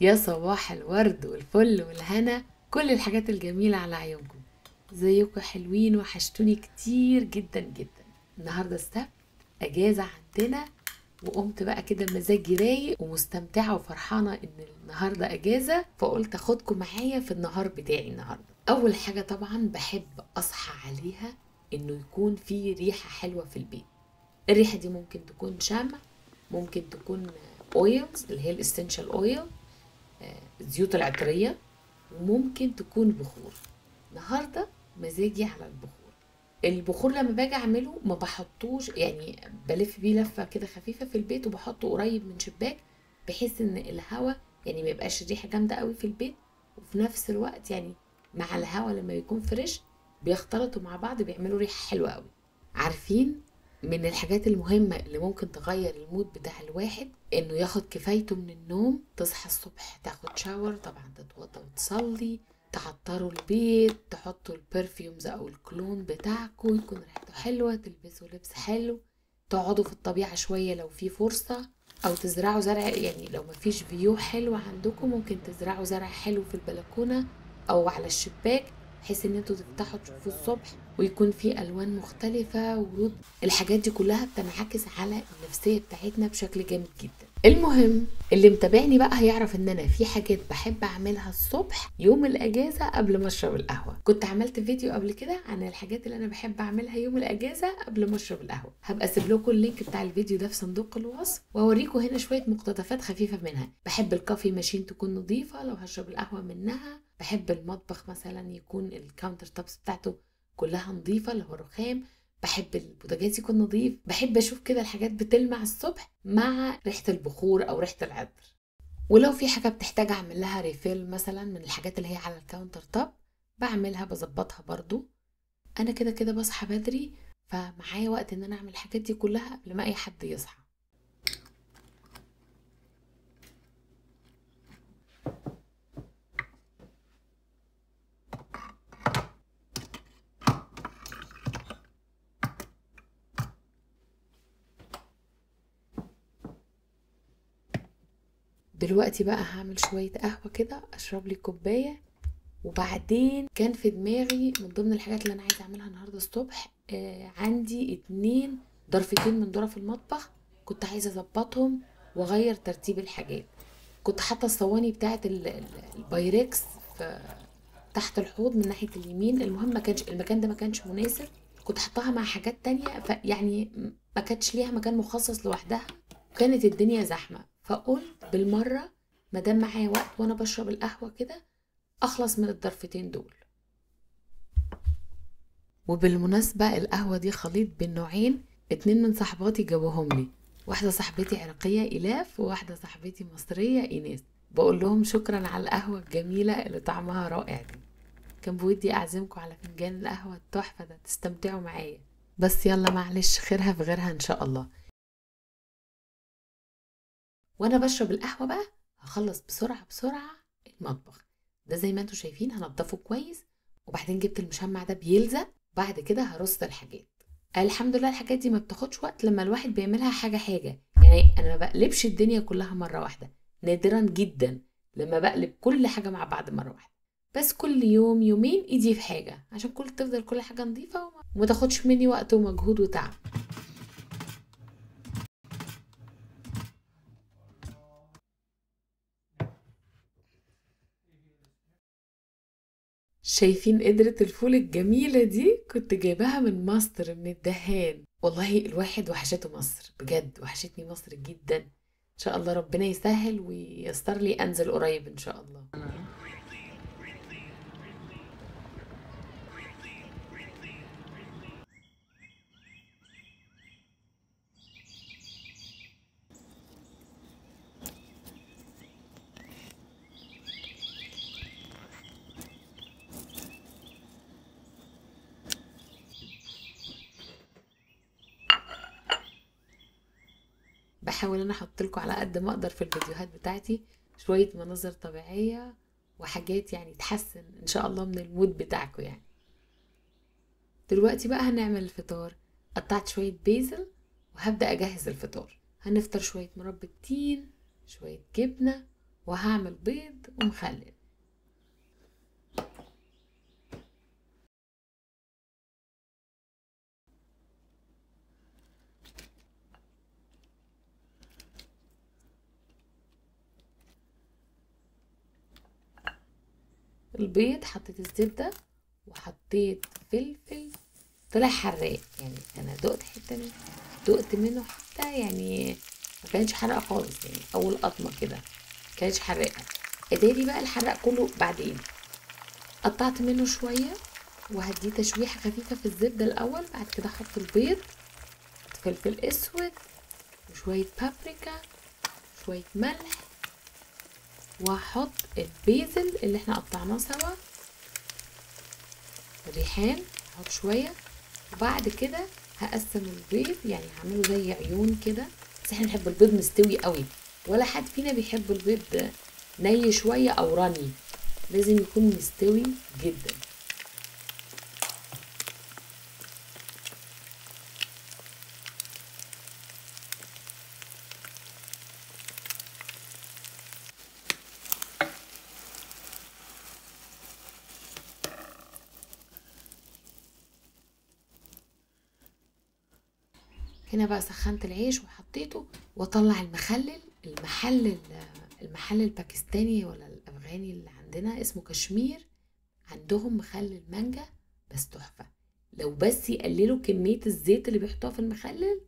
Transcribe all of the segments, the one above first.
يا صباح الورد والفل والهنا، كل الحاجات الجميلة على عيونكم. ازيكم حلوين؟ وحشتوني كتير جدا جدا. النهاردة السبت، اجازة عندنا، وقمت بقى كده مزاجي رايق ومستمتعة وفرحانة ان النهاردة اجازة، فقلت اخدكم معايا في النهار بتاعي النهاردة. اول حاجة طبعا بحب اصحى عليها انه يكون في ريحة حلوة في البيت. الريحة دي ممكن تكون شمع، ممكن تكون اويلز اللي هي الاسنشال اويل، الزيوت العطرية، وممكن تكون بخور. النهاردة مزاجي على البخور. البخور لما باجي اعمله ما بحطوش، يعني بلف بيه لفة كده خفيفة في البيت وبحطه قريب من شباك، بحيث ان الهواء يعني ما يبقاش الريحة جامدة قوي في البيت، وفي نفس الوقت يعني مع الهواء لما يكون فريش بيختلطوا مع بعض بيعملوا ريحة حلوة قوي. عارفين، من الحاجات المهمة اللي ممكن تغير المود بتاع الواحد انه ياخد كفايته من النوم. تصحى الصبح تاخد شاور، طبعا تتوضى وتصلي، تعطروا البيت، تحطوا البرفيومز او الكلون بتاعكم يكون ريحته حلوة، تلبسوا لبس حلو، تقعدوا في الطبيعة شوية لو في فرصة، او تزرعوا زرع. يعني لو مفيش فيو حلو عندكم ممكن تزرعوا زرع حلو في البلكونة او على الشباك، بحيث ان انتوا تفتحوا تشوفوا الصبح ويكون في الوان مختلفة ورود. الحاجات دي كلها بتنعكس على النفسية بتاعتنا بشكل جامد جدا. المهم، اللي متابعني بقى هيعرف ان انا في حاجات بحب اعملها الصبح يوم الاجازة قبل ما اشرب القهوة. كنت عملت فيديو قبل كده عن الحاجات اللي انا بحب اعملها يوم الاجازة قبل ما اشرب القهوة، هبقى اسيب لكم اللينك بتاع الفيديو ده في صندوق الوصف، واوريكم هنا شوية مقتطفات خفيفة منها. بحب الكافي ماشين تكون نظيفة لو هشرب القهوة منها. بحب المطبخ مثلا يكون الكاونتر توبس بتاعته كلها نظيفة اللي هو رخام. بحب البوتاجاز يكون نظيف. بحب اشوف كده الحاجات بتلمع الصبح مع ريحة البخور او ريحة العطر. ولو في حاجة بتحتاج اعمل لها ريفيل مثلا من الحاجات اللي هي على الكاونتر توب، بعملها بظبطها برضو. انا كده كده بصحى بدري، فمعايا وقت ان انا اعمل الحاجات دي كلها قبل ما اي حد يصحى. دلوقتي بقى هعمل شوية قهوة كده، اشرب لي كوباية. وبعدين كان في دماغي من ضمن الحاجات اللي انا عايزه اعملها النهارده الصبح، عندي 2 ضرفتين من ظرف المطبخ، كنت عايزه اظبطهم واغير ترتيب الحاجات. كنت حاطه الصواني بتاعه البايركس في تحت الحوض من ناحيه اليمين. المهم ما كانش المكان ده ما كانش مناسب، كنت حطاها مع حاجات تانية، فيعني ما كانش ليها مكان مخصص لوحدها، وكانت الدنيا زحمه. فقلت بالمره مادام معايا وقت وانا بشرب القهوه كده اخلص من الضرفتين دول. وبالمناسبة القهوة دي خليط بين نوعين، 2 من صحباتي جابوهم لي، واحدة صاحبتي عراقية إلاف، وواحدة صاحبتي مصرية إيناس. بقول لهم شكرا على القهوة الجميلة اللي طعمها رائع دي. كان بودي أعزمكم على فنجان القهوة التحفة ده تستمتعوا معايا. بس يلا معلش، خيرها في غيرها إن شاء الله. وأنا بشرب القهوة بقى هخلص بسرعة بسرعة المطبخ ده. زي ما انتوا شايفين هنضفه كويس، وبعدين جبت المشمع ده بيلزق. بعد كده هرص الحاجات. الحمد لله الحاجات دي ما بتاخدش وقت لما الواحد بيعملها حاجة حاجة. يعني انا ما بقلبش الدنيا كلها مرة واحدة، نادرا جدا لما بقلب كل حاجة مع بعض مرة واحدة. بس كل يوم يومين ايدي في حاجة عشان تفضل كل حاجة نظيفة وما تاخدش مني وقت ومجهود وتعب. شايفين قدرة الفول الجميلة دي؟ كنت جايباها من مصر من الدهان. والله الواحد وحشته مصر بجد، وحشتني مصر جدا. ان شاء الله ربنا يسهل ويستر لي انزل قريب ان شاء الله. بحاول انا احط لكم على قد ما اقدر في الفيديوهات بتاعتي شوية مناظر طبيعية وحاجات يعني تحسن ان شاء الله من المود بتاعكم يعني. دلوقتي بقى هنعمل الفطار. قطعت شوية بيزل وهبدأ اجهز الفطار. هنفطر شوية مربى تين، شوية جبنة، وهعمل بيض ومخلل. البيض حطيت الزبدة وحطيت فلفل، طلع حراق يعني. انا دقت منه حتى يعني ما كانش حراق خالص، يعني اول قطمه كده ما كانش حراقه. اداري بقى الحراق كله بعدين. قطعت منه شويه وهديه تشويحه خفيفه في الزبده الاول، بعد كده احط البيض، فلفل اسود وشويه بابريكا، شويه ملح، وهحط البيزل اللي احنا قطعناه سوا، الريحان هحط شويه، وبعد كده هقسم البيض، يعني هعمله زي عيون كده. بس احنا بنحب البيض مستوي قوي، ولا حد فينا بيحب البيض ني شويه او راني، لازم يكون مستوي جدا. هنا بقى سخنت العيش وحطيته، واطلع المحل الباكستاني ولا الافغاني اللي عندنا اسمه كشمير، عندهم مخلل مانجا بس تحفه. لو بس يقللوا كميه الزيت اللي بيحطوها في المخلل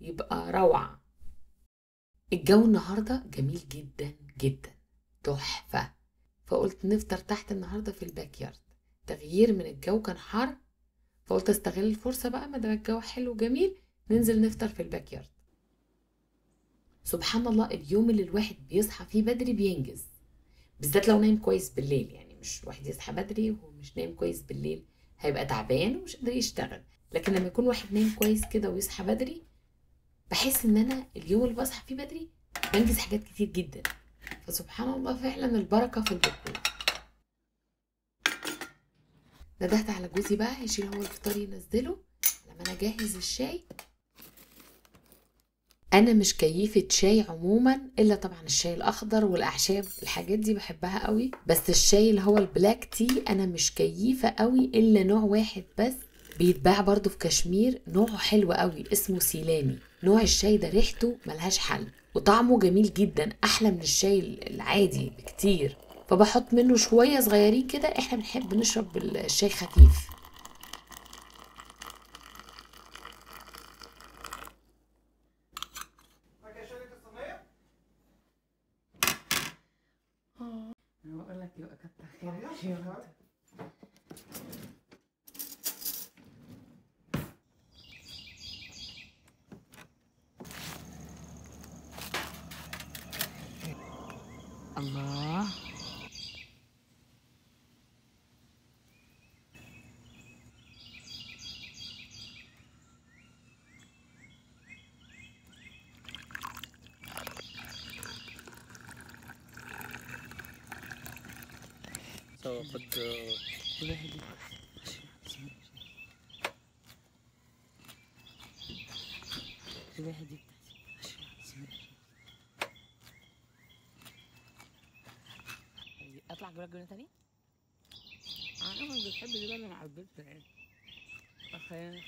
يبقى روعه. الجو النهارده جميل جدا جدا، تحفه. فقلت نفطر تحت النهارده في الباك يارد، تغيير من الجو كان حر، فقلت استغل الفرصه بقى ما دام الجو حلو وجميل ننزل نفطر في الباك يارد. سبحان الله، اليوم اللي الواحد بيصحى فيه بدري بينجز، بالذات لو نايم كويس بالليل. يعني مش واحد يصحى بدري وهو مش نايم كويس بالليل، هيبقى تعبان ومش قادر يشتغل. لكن لما يكون واحد نايم كويس كده ويصحى بدري، بحس ان انا اليوم اللي بصحى فيه بدري بنجز حاجات كتير جدا. فسبحان الله فعلا البركة في البكور. ندهت على جوزي بقى يشيل هو الفطار ينزله لما انا اجهز الشاي. انا مش كيفة شاي عموما، الا طبعا الشاي الاخضر والاعشاب، الحاجات دي بحبها قوي. بس الشاي اللي هو البلاك تي انا مش كيفة قوي، الا نوع واحد بس بيتباع برضو في كشمير، نوعه حلو قوي اسمه سيلاني. نوع الشاي ده ريحته ملهاش حل وطعمه جميل جدا، احلى من الشاي العادي بكتير. فبحط منه شوية صغيرين كده، احنا بنحب نشرب الشاي خفيف. بقول لك يبقى كتر خيرك. الله. خد كل واحد كل واحد اطلع جوه الجنة تاني. انا مش بتحب دي بقى مع البيت يعني. خلينا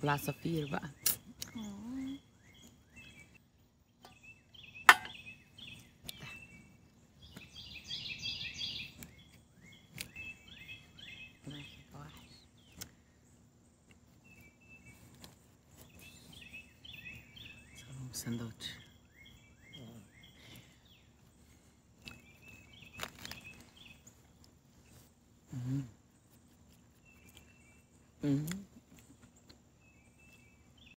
العصافير بقى. ساندوتش.